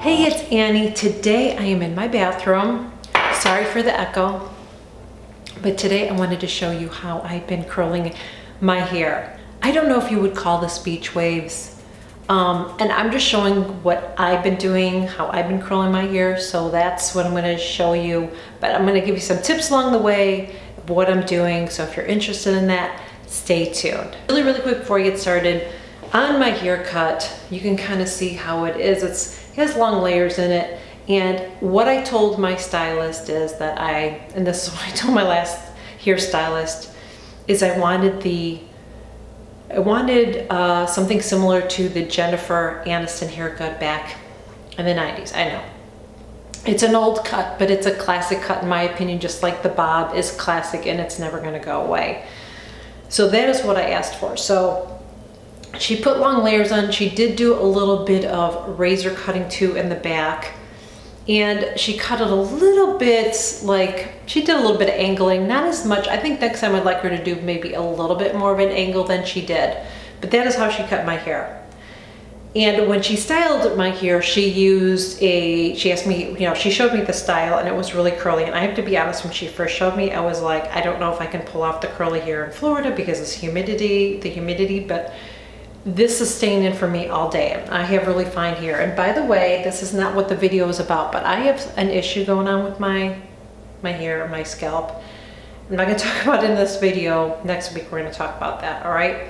Hey, it's Annie. Today I am in my bathroom. Sorry for the echo, but today I wanted to show you how I've been curling my hair. I don't know if you would call this beach waves, and I'm just showing what I've been doing, how I've been curling my hair, so that's what I'm going to show you. But I'm going to give you some tips along the way of what I'm doing, so if you're interested in that, stay tuned. Really quick before I get started, on my haircut, you can kind of see how it is. It has long layers in it, and what I told my stylist is that and this is what I told my last hairstylist, is I wanted something similar to the Jennifer Aniston haircut back in the 90s. I know it's an old cut, but it's a classic cut in my opinion, just like the bob is classic and it's never going to go away. So that is what I asked for. So she put long layers on. She did do a little bit of razor cutting too in the back, and she cut it a little bit, like she did a little bit of angling, not as much. I think next time I'd like her to do maybe a little bit more of an angle than she did, but that is how she cut my hair. And when she styled my hair, she asked me, she showed me the style and it was really curly. And I have to be honest, when she first showed me, I was like, I don't know if I can pull off the curly hair in Florida because it's the humidity, but this is staying in for me all day. I have really fine hair. And by the way, this is not what the video is about, but I have an issue going on with my hair, my scalp. I'm not gonna talk about it in this video. Next week, we're gonna talk about that, all right?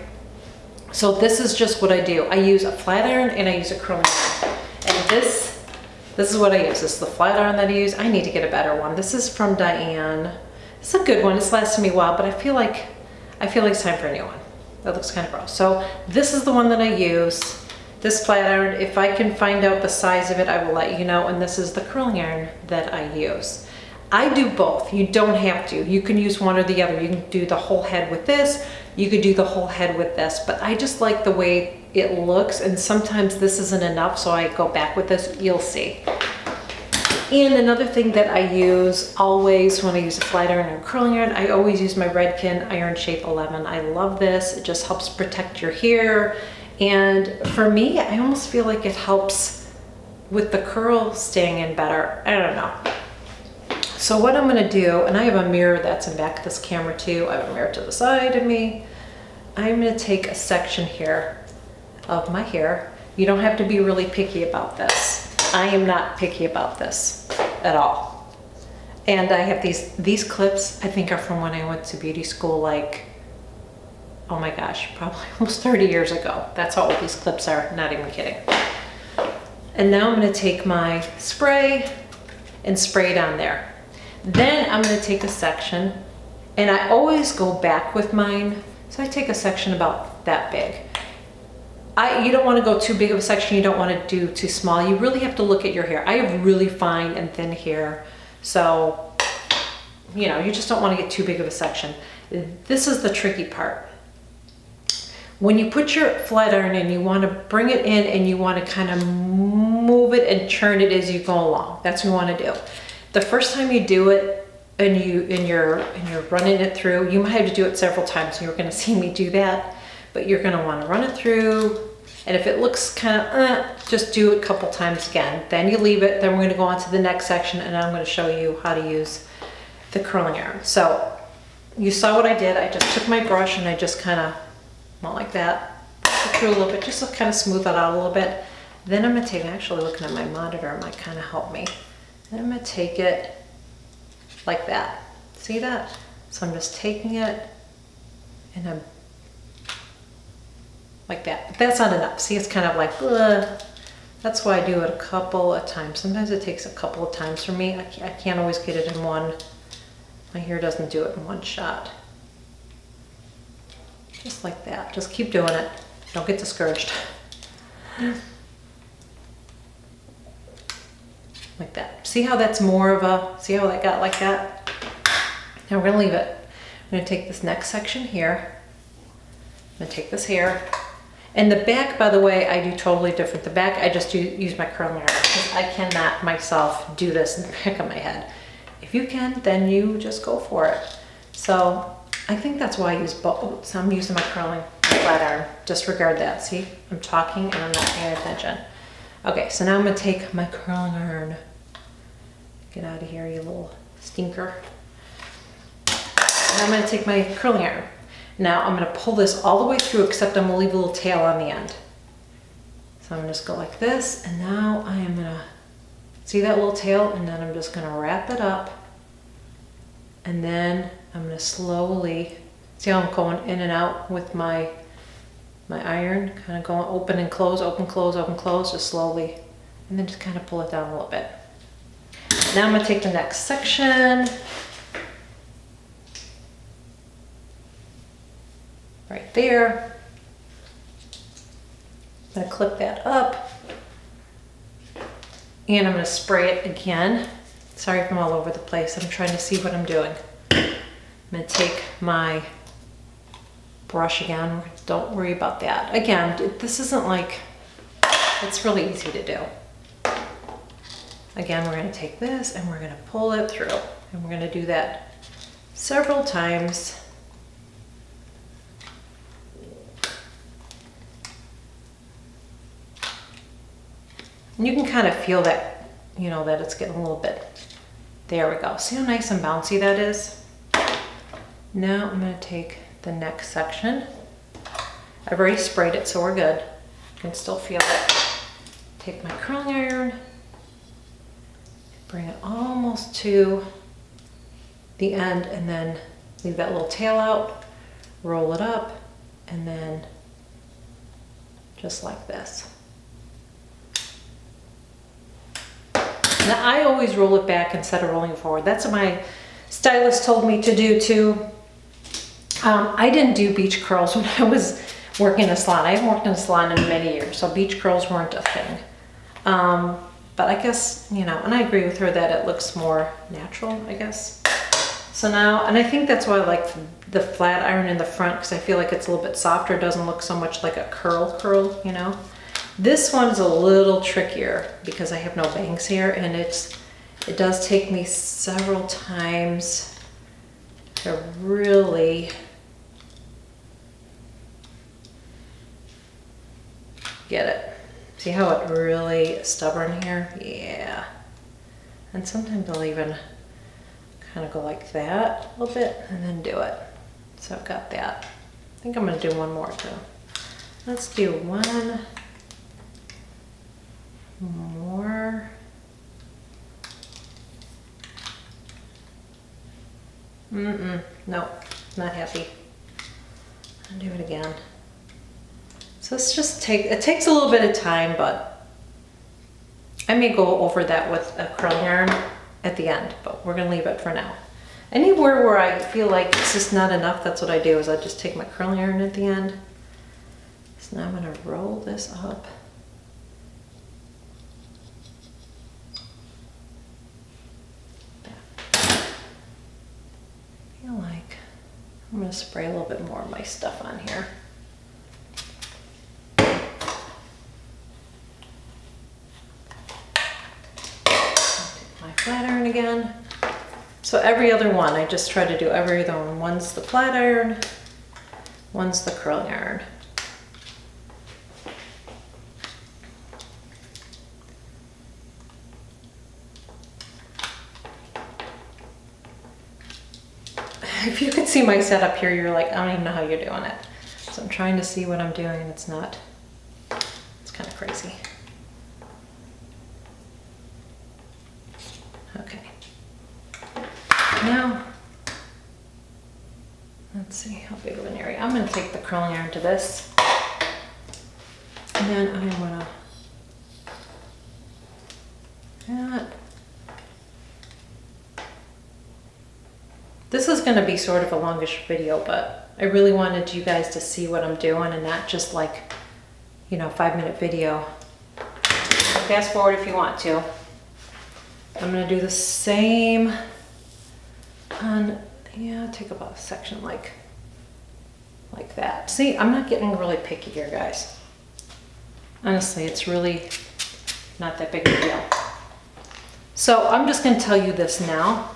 So this is just what I do. I use a flat iron and I use a curling iron. And this is what I use. This is the flat iron that I use. I need to get a better one. This is from Diane. It's a good one. It's lasted me a while, but I feel like it's time for a new one. That looks kind of gross. So this is the one that I use, this flat iron. If I can find out the size of it, I will let you know. And this is the curling iron that I use. I do both. You don't have to. You can use one or the other. You can do the whole head with this. You could do the whole head with this. But I just like the way it looks. And sometimes this isn't enough, so I go back with this. You'll see. And another thing that I use always when I use a flat iron or curling iron, I always use my Redken Iron Shape 11. I love this. It just helps protect your hair. And for me, I almost feel like it helps with the curl staying in better. I don't know. So what I'm gonna do, and I have a mirror that's in back of this camera too. I have a mirror to the side of me. I'm gonna take a section here of my hair. You don't have to be really picky about this. I am not picky about this at all. And I have these clips, I think are from when I went to beauty school, like, oh my gosh, probably almost 30 years ago. That's how old these clips are, not even kidding. And now I'm gonna take my spray and spray it on there. Then I'm gonna take a section, and I always go back with mine. So I take a section about that big. You don't want to go too big of a section. You don't want to do too small. You really have to look at your hair. I have really fine and thin hair. So, you just don't want to get too big of a section. This is the tricky part. When you put your flat iron in, you want to bring it in and you want to kind of move it and churn it as you go along. That's what you want to do. The first time you do it and you're running it through, you might have to do it several times. You're going to see me do that. But you're gonna wanna run it through, and if it looks kinda, just do it a couple times again. Then you leave it, then we're gonna go on to the next section, and I'm gonna show you how to use the curling iron. So, you saw what I did. I just took my brush and I just kinda went like that, push it through a little bit, just to kinda smooth that out a little bit. Then I'm gonna take, actually looking at my monitor, it might kinda help me. Then I'm gonna take it like that. See that? So I'm just taking it, and I'm like that. But that's not enough. See, it's kind of like, ugh. That's why I do it a couple of times. Sometimes it takes a couple of times for me. I can't always get it in one. My hair doesn't do it in one shot. Just like that. Just keep doing it. Don't get discouraged. Like that. See how that's more of a, see how that got like that? Now we're gonna leave it. I'm gonna take this next section here. I'm gonna take this here. And the back, by the way, I do totally different. The back, I just use my curling iron because I cannot myself do this in the back of my head. If you can, then you just go for it. So I think that's why I use both. So I'm using my curling flat iron. Disregard that. See, I'm talking and I'm not paying attention. Okay, so now I'm gonna take my curling iron. Get out of here, you little stinker. And I'm gonna take my curling iron. Now I'm gonna pull this all the way through, except I'm gonna leave a little tail on the end. So I'm gonna just go like this, and now I am gonna, see that little tail? And then I'm just gonna wrap it up. And then I'm gonna slowly, see how I'm going in and out with my iron, kind of going open and close, open, close, open, close, just slowly. And then just kind of pull it down a little bit. Now I'm gonna take the next section. Right there. I'm gonna clip that up. And I'm gonna spray it again. Sorry if I'm all over the place. I'm trying to see what I'm doing. I'm gonna take my brush again. Don't worry about that. Again, this isn't like, it's really easy to do. Again, we're gonna take this and we're gonna pull it through. And we're gonna do that several times. And you can kind of feel that, you know, that it's getting a little bit, there we go. See how nice and bouncy that is? Now I'm gonna take the next section. I've already sprayed it, so we're good. You can still feel it. Take my curling iron, bring it almost to the end, and then leave that little tail out, roll it up, and then just like this. Now I always roll it back instead of rolling it forward. That's what my stylist told me to do too. I didn't do beach curls when I was working in a salon. I haven't worked in a salon in many years, so beach curls weren't a thing. But I guess, you know, and I agree with her that it looks more natural, I guess. So now, and I think that's why I like the flat iron in the front, because I feel like it's a little bit softer. It doesn't look so much like a curl, you know. This one's a little trickier because I have no bangs here, and it does take me several times to really get it. See how it really is stubborn here? Yeah. And sometimes I'll even kind of go like that a little bit and then do it. So I've got that. I think I'm gonna do one more too. Let's do one more. Nope, not happy. I'll do it again. So it's just it takes a little bit of time, but I may go over that with a curling iron at the end, but we're gonna leave it for now. Anywhere where I feel like it's just not enough, that's what I do, is I just take my curling iron at the end. So now I'm gonna roll this up. I feel like I'm gonna spray a little bit more of my stuff on here. Flat iron again. So every other one, I just try to do every other one. One's the flat iron, one's the curling iron. If you could see my setup here, you're like, I don't even know how you're doing it. So I'm trying to see what I'm doing, and it's not, it's kind of crazy. Okay. Now, let's see how big of an area. I'm going to take the curling iron to this, and then I'm going to. This is going to be sort of a longish video, but I really wanted you guys to see what I'm doing and not just like, you know, 5-minute video. Fast forward if you want to. I'm gonna do the same on, yeah, take about a section like that. See, I'm not getting really picky here, guys. Honestly, it's really not that big of a deal. So I'm just gonna tell you this now,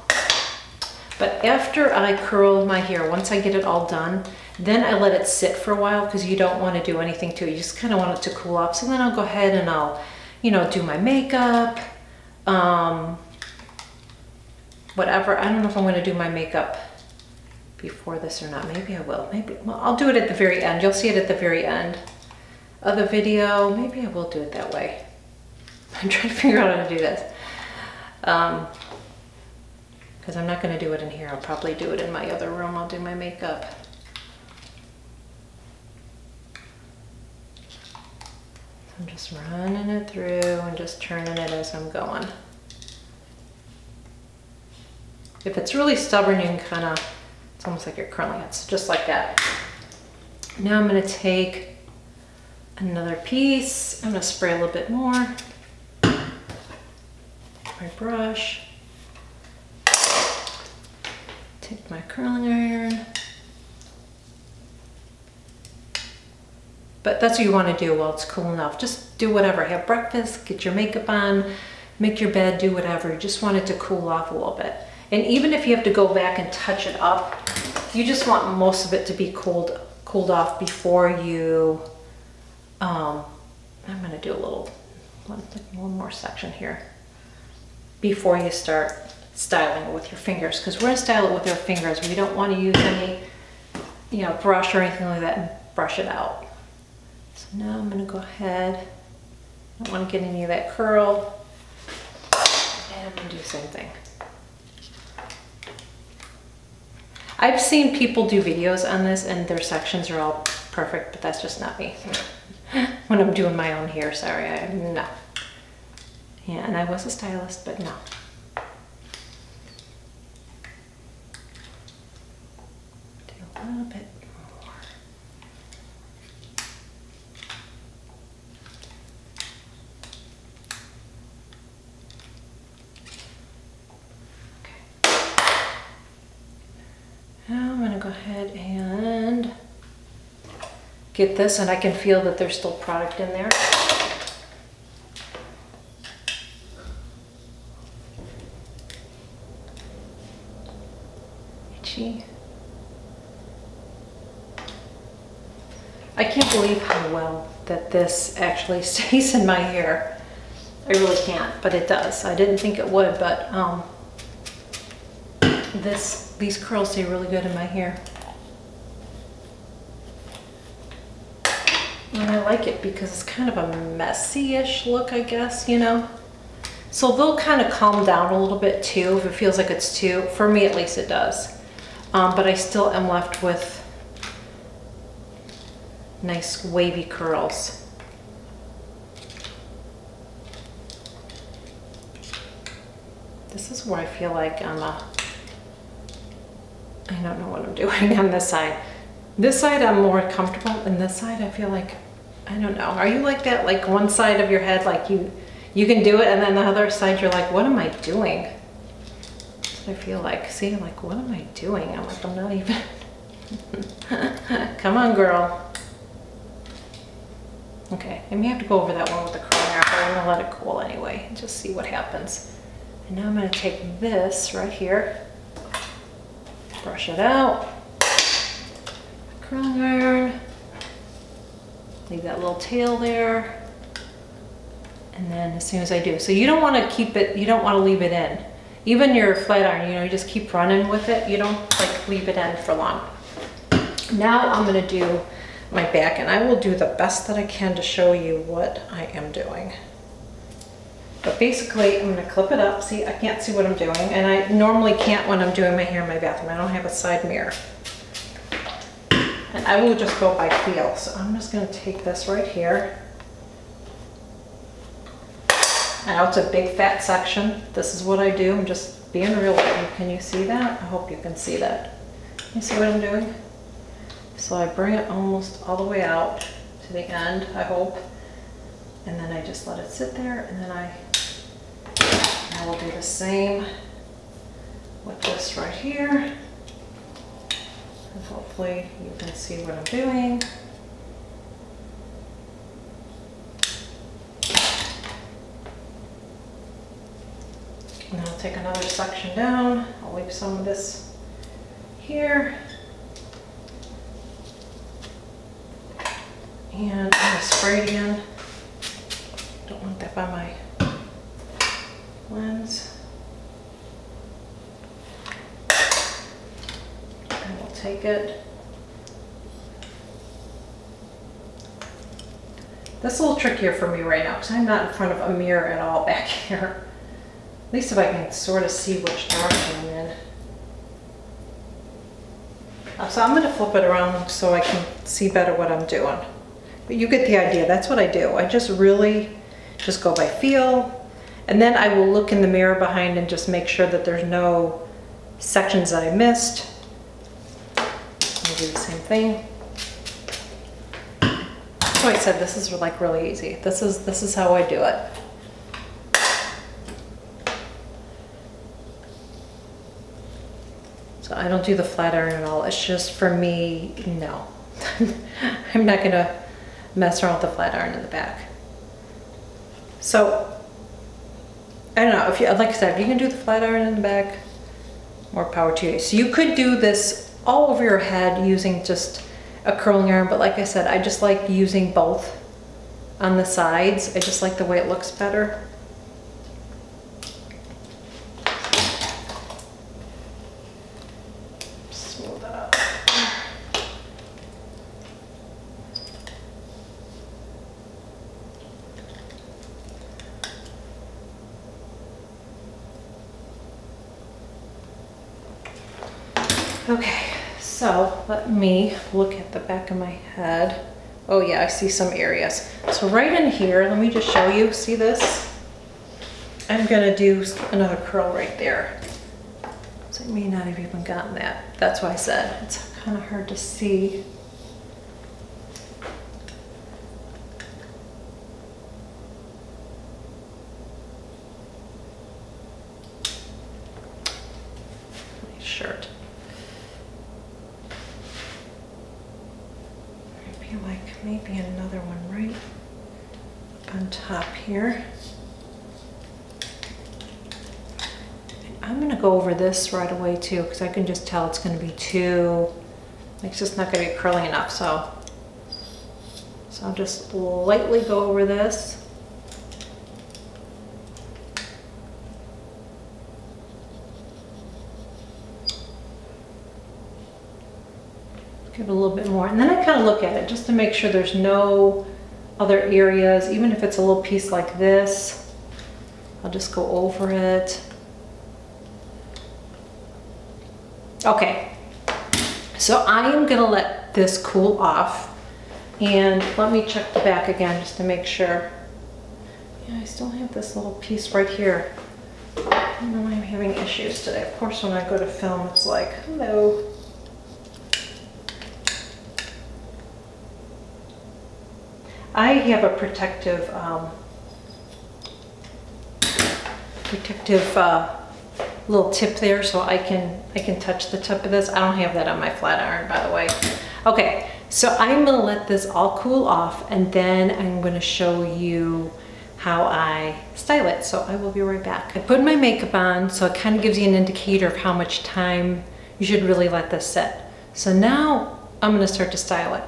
but after I curl my hair, once I get it all done, Then I let it sit for a while because you don't want to do anything to it. You just kind of want it to cool off. So then I'll go ahead and I'll, you know, do my makeup, whatever. I don't know if I'm going to do my makeup before this or not. Maybe I will. Maybe, well, I'll do it at the very end. You'll see it at the very end of the video. Maybe I will do it that way. I'm trying to figure out how to do this. Because I'm not going to do it in here. I'll probably do it in my other room. I'll do my makeup. I'm just running it through and just turning it as I'm going. If it's really stubborn, you can kind of, it's almost like you're curling it, so just like that. Now I'm going to take another piece. I'm going to spray a little bit more. My brush. Take my curling iron. But that's what you want to do while it's cool enough. Just do whatever. Have breakfast, get your makeup on, make your bed, do whatever. You just want it to cool off a little bit. And even if you have to go back and touch it up, you just want most of it to be cooled off before you, I'm going to do one more section here before you start styling it with your fingers, because we're going to style it with our fingers. We don't want to use any, you know, brush or anything like that and brush it out. So now I'm going to go ahead. I don't want to get any of that curl. And I'm going to do the same thing. I've seen people do videos on this and their sections are all perfect, but that's just not me. When I'm doing my own hair, sorry, no. Yeah, and I was a stylist, but no. Do a little bit more. Now I'm going to go ahead and get this, and I can feel that there's still product in there. Itchy. I can't believe how well that this actually stays in my hair. I really can't, but it does. I didn't think it would, but these curls stay really good in my hair. And I like it because it's kind of a messy-ish look, I guess, you know? So they'll kind of calm down a little bit too if it feels like it's too, for me at least it does. But I still am left with nice wavy curls. This is where I feel like I don't know what I'm doing on this side. This side I'm more comfortable, and this side I feel like, I don't know. Are you like that? Like one side of your head, like you can do it, and then the other side you're like, what am I doing? That's what I feel like. See, I'm like, what am I doing? I'm like, I'm not even. Come on, girl. Okay, I may have to go over that one with the curling iron, but I'm gonna let it cool anyway and just see what happens. And now I'm gonna take this right here, brush it out, curling iron, leave that little tail there, and then as soon as I do, so you don't want to keep it, you don't want to leave it in. Even your flat iron, you know, you just keep running with it. You don't like leave it in for long. Now I'm going to do my back, and I will do the best that I can to show you what I am doing. But basically, I'm going to clip it up. See, I can't see what I'm doing, and I normally can't when I'm doing my hair in my bathroom. I don't have a side mirror. And I will just go by feel. So I'm just going to take this right here. I know it's a big fat section. This is what I do. I'm just being real with you. Can you see that? I hope you can see that. You see what I'm doing? So I bring it almost all the way out to the end, I hope. And then I just let it sit there, and then I will do the same with this right here. And hopefully you can see what I'm doing. And I'll take another section down. I'll leave some of this here. And I'm gonna spray it again. Don't want that by my lens. And we'll take it. This is a little trickier for me right now because I'm not in front of a mirror at all back here. At least if I can sort of see which direction I'm in. So I'm gonna flip it around so I can see better what I'm doing. But you get the idea, that's what I do. I just really just go by feel. And then I will look in the mirror behind and just make sure that there's no sections that I missed. I'll do the same thing. So I said this is like really easy. This is how I do it. So I don't do the flat iron at all. It's just for me, no. I'm not gonna mess around with the flat iron in the back. So I don't know if you, like I said, if you can do the flat iron in the back, more power to you. So you could do this all over your head using just a curling iron, but like I said, I just like using both on the sides. I just like the way it looks better. Smooth that out. Okay. So let me look at the back of my head. Oh yeah, I see some areas. So right in here, let me just show you, see this? I'm gonna do another curl right there. So I may not have even gotten that. That's why I said it's kind of hard to see. My shirt. Like maybe another one right up on top here. And I'm gonna go over this right away too, because I can just tell it's gonna be too, like it's just not gonna be curling enough. So I'll just lightly go over this. Give it a little bit more, and then I kind of look at it just to make sure there's no other areas, even if it's a little piece like this. I'll just go over it. Okay, so I am gonna let this cool off, and let me check the back again just to make sure. Yeah, I still have this little piece right here. I don't know why I'm having issues today. Of course, when I go to film, it's like, hello. I have a protective little tip there, so I can touch the tip of this. I don't have that on my flat iron, by the way. Okay, so I'm gonna let this all cool off, and then I'm gonna show you how I style it. So I will be right back. I put my makeup on, so it kind of gives you an indicator of how much time you should really let this sit. So now I'm gonna start to style it.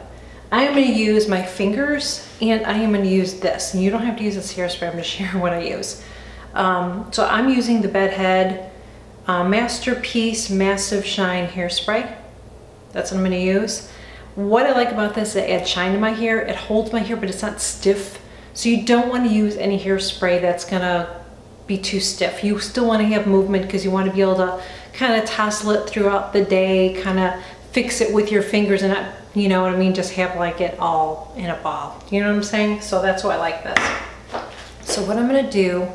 I am going to use my fingers, and I am going to use this. And you don't have to use this hairspray. I'm going to share what I use. So I'm using the Bedhead Masterpiece Massive Shine Hairspray. That's what I'm going to use. What I like about this, it adds shine to my hair. It holds my hair, but it's not stiff. So you don't want to use any hairspray that's going to be too stiff. You still want to have movement because you want to be able to kind of tousle it throughout the day, kind of fix it with your fingers and not, you know what I mean, just have like it all in a ball. You know what I'm saying? So that's why I like this. So what I'm gonna do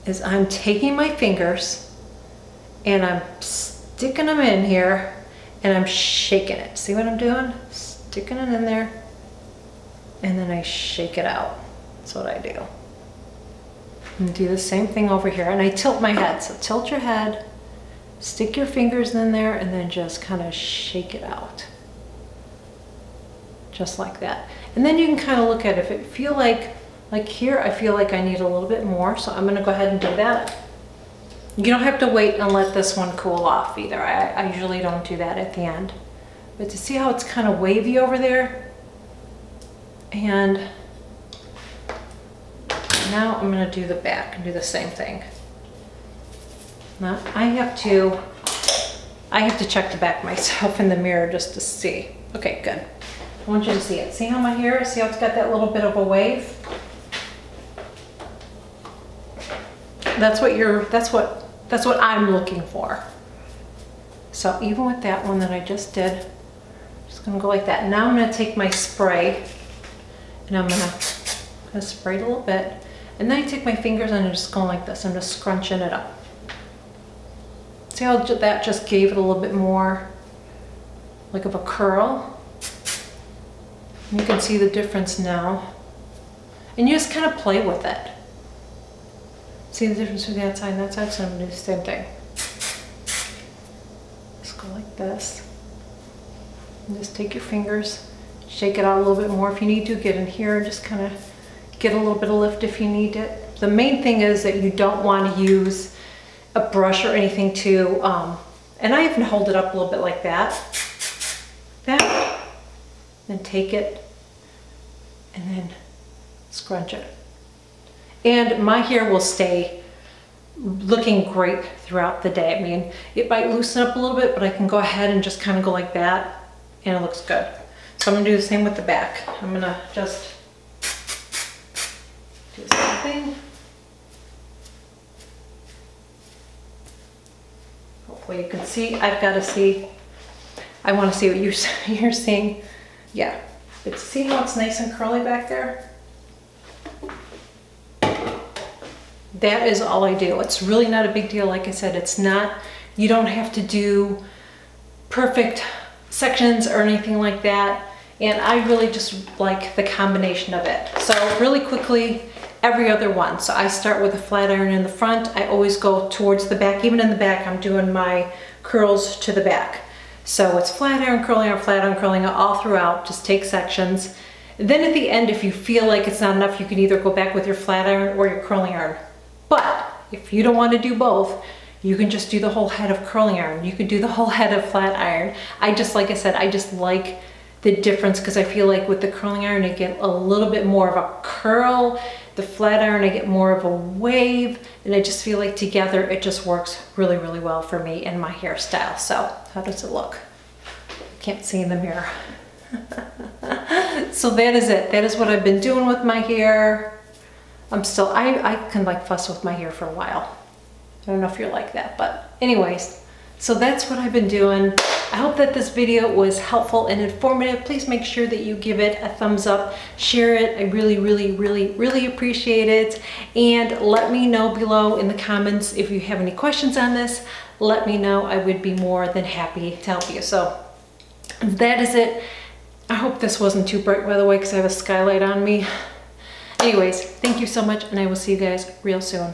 is I'm taking my fingers and I'm sticking them in here and I'm shaking it. See what I'm doing? Sticking it in there and then I shake it out. That's what I do. And do the same thing over here, and I tilt my head. So tilt your head, stick your fingers in there, and then just kind of shake it out. Just like that. And then you can kind of look at it. If it feel like here, I feel like I need a little bit more, so I'm gonna go ahead and do that. You don't have to wait and let this one cool off either. I usually don't do that at the end. But to see how it's kind of wavy over there, And now I'm gonna do the back and do the same thing. Now I have to check the back myself in the mirror just to see. Okay, good. I want you to see it. See how my hair is? See how it's got that little bit of a wave? That's what I'm looking for. So even with that one that I just did, I'm just gonna go like that. Now I'm gonna take my spray and I'm gonna spray it a little bit. And then I take my fingers and I'm just going like this. I'm just scrunching it up. See how that just gave it a little bit more like of a curl? You can see the difference now. And you just kind of play with it. See the difference between that side and that side? So I'm gonna do the same thing. Just go like this. And just take your fingers, shake it out a little bit more if you need to. Get in here and just kind of get a little bit of lift if you need it. The main thing is that you don't want to use a brush or anything to, and I even hold it up a little bit like that. Then take it and then scrunch it. And my hair will stay looking great throughout the day. I mean, it might loosen up a little bit, but I can go ahead and just kind of go like that and it looks good. So I'm gonna do the same with the back. I'm gonna just do the same thing. Hopefully you can see. I've got to see. I want to see what you're seeing. Yeah. But see how it's nice and curly back there? That is all I do. It's really not a big deal. Like I said, it's not, you don't have to do perfect sections or anything like that. And I really just like the combination of it. So really quickly, every other one. So I start with a flat iron in the front. I always go towards the back. Even in the back, I'm doing my curls to the back. So it's flat iron, curling out all throughout. Just take sections. Then at the end, if you feel like it's not enough, you can either go back with your flat iron or your curling iron. But if you don't want to do both, you can just do the whole head of curling iron. You could do the whole head of flat iron. Like I said, I just like the difference because I feel like with the curling iron, I get a little bit more of a curl. The flat iron, I get more of a wave. And I just feel like together, it just works really, really well for me and my hairstyle. So how does it look? Can't see in the mirror. So that is it. That is what I've been doing with my hair. I can like fuss with my hair for a while. I don't know if you're like that, but anyways, so that's what I've been doing. I hope that this video was helpful and informative. Please make sure that you give it a thumbs up, share it. I really, really, really, really appreciate it. And let me know below in the comments if you have any questions on this. Let me know. I would be more than happy to help you. So that is it. I hope this wasn't too bright, by the way, because I have a skylight on me. Anyways, thank you so much, and I will see you guys real soon.